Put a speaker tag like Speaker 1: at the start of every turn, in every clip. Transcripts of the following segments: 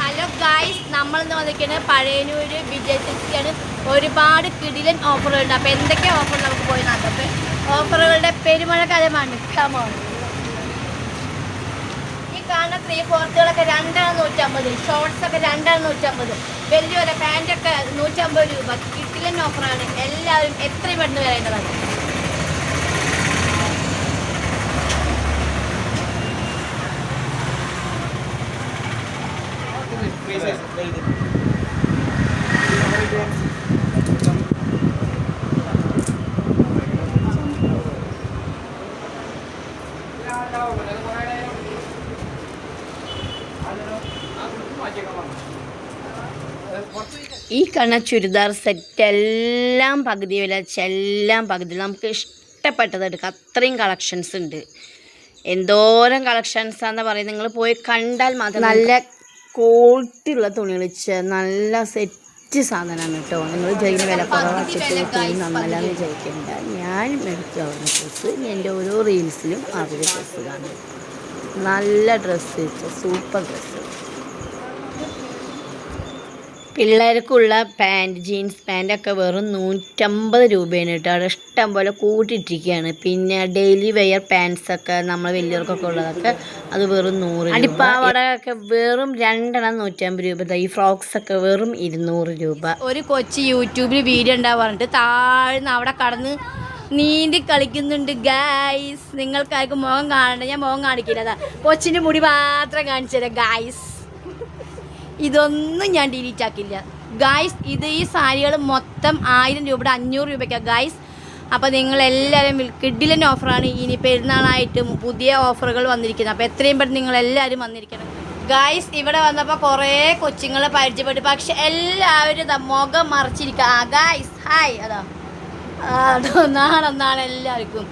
Speaker 1: Hello guys, നമ്മളിന്ന് വന്നിരിക്കുന്നത് പഴയന്നൂർ വിജയ് സിൽക്സിലാണ്. ഒരുപാട് കിടിലൻ ഓഫറുകളുണ്ട്. അപ്പോൾ എന്തൊക്കെ ഓഫർ നമുക്ക് പോയി നോക്കാം. ഓഫറുകളുടെ പെരുമഴക്കാലമാണ്. ഈ കാണുന്ന 3/4കളൊക്കെ 2.150, ഷോർട്സ് ഒക്കെ 2.150, വലിയ പാൻറ്റൊക്കെ 150 രൂപ. കിടിലൻ ഓഫറാണ്. എല്ലാവരും എത്രയും പെട്ടെന്ന് വരേണ്ടതാണ്. ഈ കാണുന്ന ചുരിദാർ സെറ്റ് എല്ലാം പകുതി വില, എല്ലാം പകുതി. നമുക്ക് ഇഷ്ടപ്പെട്ടത് എടുക്കാം. അത്രയും കളക്ഷൻസ് ഉണ്ട്. എന്തോരം കളക്ഷൻസാന്ന് പറയുന്നത്. നിങ്ങൾ പോയി കണ്ടാൽ മാത്രം. നല്ല ക്വാളിറ്റി ഉള്ള തുണികൾ, നല്ല സെറ്റ് സാധനമാണ് കേട്ടോ. നിങ്ങൾ ജയിക്കുന്ന വില കുറവാച്ചിട്ട് തുണി നന്നല്ലാന്ന് വിചാരിക്കേണ്ട. ഞാൻ എടുക്കാവുന്ന ഡ്രസ്സ് എൻ്റെ ഓരോ റീൽസിലും അവർ ഡ്രസ്സ് കാണും. നല്ല ഡ്രസ്സ്, സൂപ്പർ ഡ്രസ്സ്. പിള്ളേർക്കുള്ള പാൻറ്റ്, ജീൻസ് പാൻറ്റൊക്കെ വെറും 150 രൂപയാണ് കേട്ടോ. അവിടെ ഇഷ്ടം പോലെ കൂട്ടിയിട്ടിരിക്കുകയാണ്. പിന്നെ ഡെയിലി വെയർ പാൻറ്റ്സൊക്കെ നമ്മൾ വലിയവർക്കൊക്കെ ഉള്ളതൊക്കെ അത് വെറും 100. അടിപ്പാവടയൊക്കെ വെറും 2 150 രൂപ. ഈ ഫ്രോക്സൊക്കെ വെറും 200 രൂപ. ഒരു കൊച്ചി യൂട്യൂബിൽ വീഡിയോ ഉണ്ടാവാറുണ്ട്. താഴ്ന്ന് അവിടെ കടന്ന് നീന്തി കളിക്കുന്നുണ്ട് ഗായ്സ്. നിങ്ങൾക്കാർക്കും മുഖം കാണണ്ട, ഞാൻ മുഖം കാണിക്കില്ല. അതാ കൊച്ചിൻ്റെ മുടി മാത്രം കാണിച്ചു തരാം ഗായ്സ്. ഇതൊന്നും ഞാൻ ഡിലീറ്റ് ആക്കില്ല ഗായ്സ്. ഈ സാരികൾ മൊത്തം 1000 രൂപയുടെ 500 രൂപയ്ക്കാണ് ഗായ്സ്. അപ്പോൾ നിങ്ങളെല്ലാവരും കിഡിലൻ ഓഫറാണ്. ഇനി പെരുന്നാളായിട്ട് പുതിയ ഓഫറുകൾ വന്നിരിക്കുന്നത്. അപ്പോൾ എത്രയും പെട്ടെന്ന് നിങ്ങളെല്ലാവരും വന്നിരിക്കണം ഗായ്സ്. ഇവിടെ വന്നപ്പോൾ കുറേ കൊച്ചുങ്ങളെ പരിചയപ്പെട്ടു. പക്ഷെ എല്ലാവരും മുഖം മറച്ചിരിക്കുക. Guys hi. നാളെ എല്ലാവർക്കും.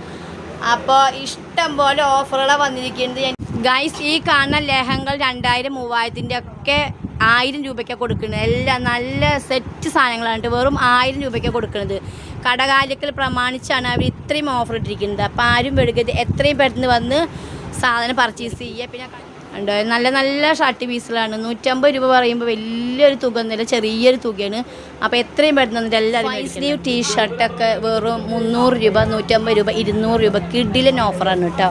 Speaker 1: അപ്പോൾ ഇഷ്ടം പോലെ ഓഫറുകളാണ് വന്നിരിക്കുന്നത് ഗായ്സ്. ഈ കാണുന്ന ലെഹങ്കൾ 2000 3000ൻ്റെ ഒക്കെ 1000 രൂപയ്ക്കാണ് കൊടുക്കുന്നത്. എല്ലാം നല്ല സെറ്റ് സാധനങ്ങളാണ്. വെറും 1000 രൂപയ്ക്കാണ് കൊടുക്കുന്നത്. കടകാലിക്കൽ പ്രമാണിച്ചാണ് അവർ ഇത്രയും ഓഫർ ഇട്ടിരിക്കുന്നത്. അപ്പോൾ ആരും വെടുക്കരുത്, എത്രയും പെട്ടെന്ന് വന്ന് സാധനം പർച്ചേസ് ചെയ്യുക. പിന്നെ ഉണ്ടോ നല്ല നല്ല ഷർട്ട് പീസുകളാണ്. 150 രൂപ പറയുമ്പോൾ വലിയൊരു തുക ഒന്നുമില്ല, ചെറിയൊരു തുകയാണ്. അപ്പോൾ എത്രയും പെട്ടെന്ന് വന്നിട്ട് എല്ലാവരും സ്ലീവ് ടീഷർട്ടൊക്കെ വെറും 300 രൂപ, 150 രൂപ, 200 രൂപ. കിഡിലൻ ഓഫറാണ് കേട്ടോ.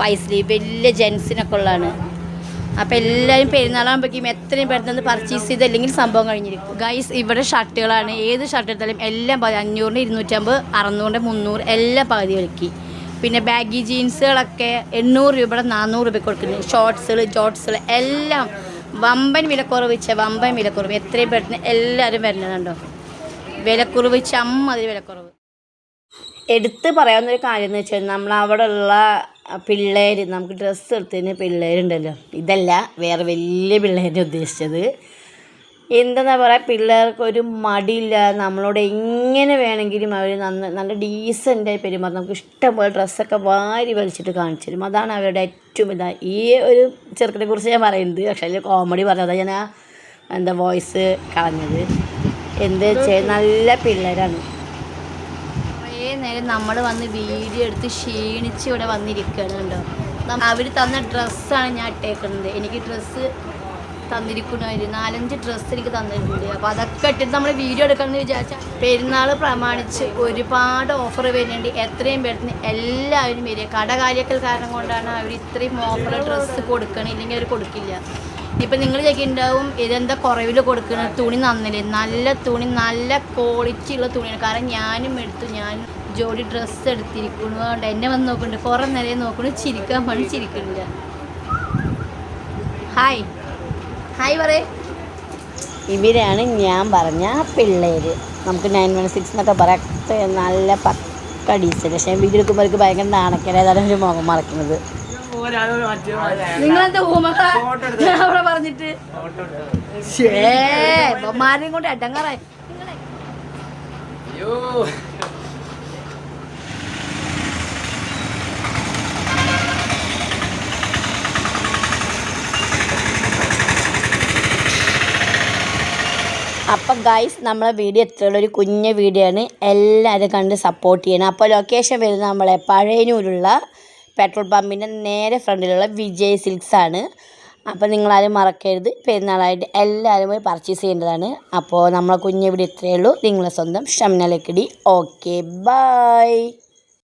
Speaker 1: 5 സ്ലീവ് വലിയ ജെൻസിനൊക്കെ ഉള്ളതാണ്. അപ്പോൾ എല്ലാവരും പെരുന്നാളാകുമ്പോഴേക്കും എത്രയും പെട്ടെന്ന് പർച്ചേസ് ചെയ്ത്, അല്ലെങ്കിൽ സംഭവം കഴിഞ്ഞിരിക്കും ഗൈസ്. ഇവിടെ ഷർട്ടുകളാണ്. ഏത് ഷർട്ട് എടുത്താലും എല്ലാം 500, 250, 600, 300 എല്ലാം പകുതി വിലക്കി. പിന്നെ ബാഗി ജീൻസുകളൊക്കെ 800 രൂപയുടെ 400 രൂപ കൊടുക്കുന്നത്. ഷോർട്സുകൾ, ജോട്ട്സുകൾ എല്ലാം വമ്പൻ വിലക്കുറവ് വമ്പൻ വിലക്കുറവ്. എത്രയും പെട്ടെന്ന് എല്ലാവരും വരുന്നതുണ്ടോ. വിലക്കുറവ് അതിൽ വിലക്കുറവ്. എടുത്ത് പറയാവുന്നൊരു കാര്യം എന്ന് വെച്ചാൽ, നമ്മളവിടെ ഉള്ള പിള്ളേർ, നമുക്ക് ഡ്രസ്സ് എടുത്തതിന് പിള്ളേരുണ്ടല്ലോ, ഇതല്ല വേറെ വലിയ പിള്ളേരെ ഉദ്ദേശിച്ചത്. എന്താ പറയുക, പിള്ളേർക്കൊരു മടിയില്ല. നമ്മളോട് എങ്ങനെ വേണമെങ്കിലും അവർ നല്ല ഡീസൻ്റായി പെരുമാറും. നമുക്ക് ഇഷ്ടംപോലെ ഡ്രസ്സൊക്കെ വാരി വലിച്ചിട്ട് കാണിച്ചു തരും. അതാണ് അവരുടെ ഏറ്റവും ഈ ഒരു ചെറുക്കനെ കുറിച്ച് ഞാൻ പറയുന്നത്. പക്ഷേ അതിൽ കോമഡി പറഞ്ഞതാണ് ഞാൻ വോയിസ് കളഞ്ഞത്. എന്താ വെച്ചാൽ നല്ല പിള്ളേരാണ്. കുറേ നേരം നമ്മൾ വന്ന് വീഡിയോ എടുത്ത് ക്ഷീണിച്ച് ഇവിടെ വന്നിരിക്കുകയാണ് കേട്ടോ. അവർ തന്ന ഡ്രസ്സാണ് ഞാൻ ഇട്ടേക്കുന്നത്. എനിക്ക് ഡ്രസ്സ് തന്നിരിക്കണമായിരുന്നു. 4-5 ഡ്രസ്സ് എനിക്ക് തന്നിട്ടുണ്ട്. അപ്പോൾ അതൊക്കെ ഇട്ടിട്ട് നമ്മൾ വീഡിയോ എടുക്കണമെന്ന് വിചാരിച്ചാൽ, പെരുന്നാൾ പ്രമാണിച്ച് ഒരുപാട് ഓഫർ വരുന്നുണ്ട്. എത്രയും പെട്ടെന്ന് എല്ലാവരും വരിക. കടകാര്യക്കൽ കാരണം കൊണ്ടാണ് അവർ ഇത്രയും ഓഫർ ഡ്രസ്സ് കൊടുക്കണം, ഇല്ലെങ്കിൽ അവർ കൊടുക്കില്ല. ഇപ്പം നിങ്ങൾ ചോദിക്കുന്നുണ്ടാവും ഇതെന്താ കുറവിൽ കൊടുക്കുന്നത്, തുണി നന്നില്ലേ. നല്ല തുണി, നല്ല ക്വാളിറ്റി ഉള്ള തുണിയാണ്. കാരണം ഞാനും എടുത്തു, ഞാൻ ജോഡി ഡ്രസ്സ് എടുത്തിരിക്കുന്നു. അതുകൊണ്ട് എന്നെ വന്ന് നോക്കുന്നുണ്ട്, കുറേ നേരം നോക്കുന്നു, ചിരിക്കാൻ വേണ്ടി ചിരിക്കുന്നില്ല. ഹായ് ഹായ് പറയേ. ഇവരാണ് ഞാൻ പറഞ്ഞ പിള്ളേർ. നമുക്ക് 916 എന്നൊക്കെ പറയാം. നല്ല പക്ക ഡീസൽ. പക്ഷേ വീഡിയോ എടുക്കുമ്പോഴേക്ക് ഭയങ്കര നാണക്കേട്. ഏതാണ് ഒരു മുഖം മറക്കുന്നത്. നിങ്ങളെന്താ അവിടെ പറഞ്ഞിട്ട് മാരെയും കൊണ്ട് അടങ്ങാറായി. അപ്പം ഗൈസ്, നമ്മളെ വീഡിയോ എത്രയുള്ള ഒരു കുഞ്ഞ വീഡിയോ ആണ്. എല്ലാവരും കണ്ട് സപ്പോർട്ട് ചെയ്യണം. അപ്പോൾ ലൊക്കേഷൻ വരുന്നത് നമ്മളെ പഴയന്നൂരുള്ള പെട്രോൾ പമ്പിൻ്റെ നേരെ ഫ്രണ്ടിലുള്ള വിജയ് സിൽക്സ് ആണ്. അപ്പോൾ നിങ്ങളാരും മറക്കരുത്, പെരുന്നാളായിട്ട് എല്ലാവരും പോയി പർച്ചേസ് ചെയ്യേണ്ടതാണ്. അപ്പോൾ നമ്മളെ കുഞ്ഞ് ഇവിടെ ഇത്രയേ ഉള്ളൂ. നിങ്ങളെ സ്വന്തം ഷംന ലക്കിടി. Okay, by.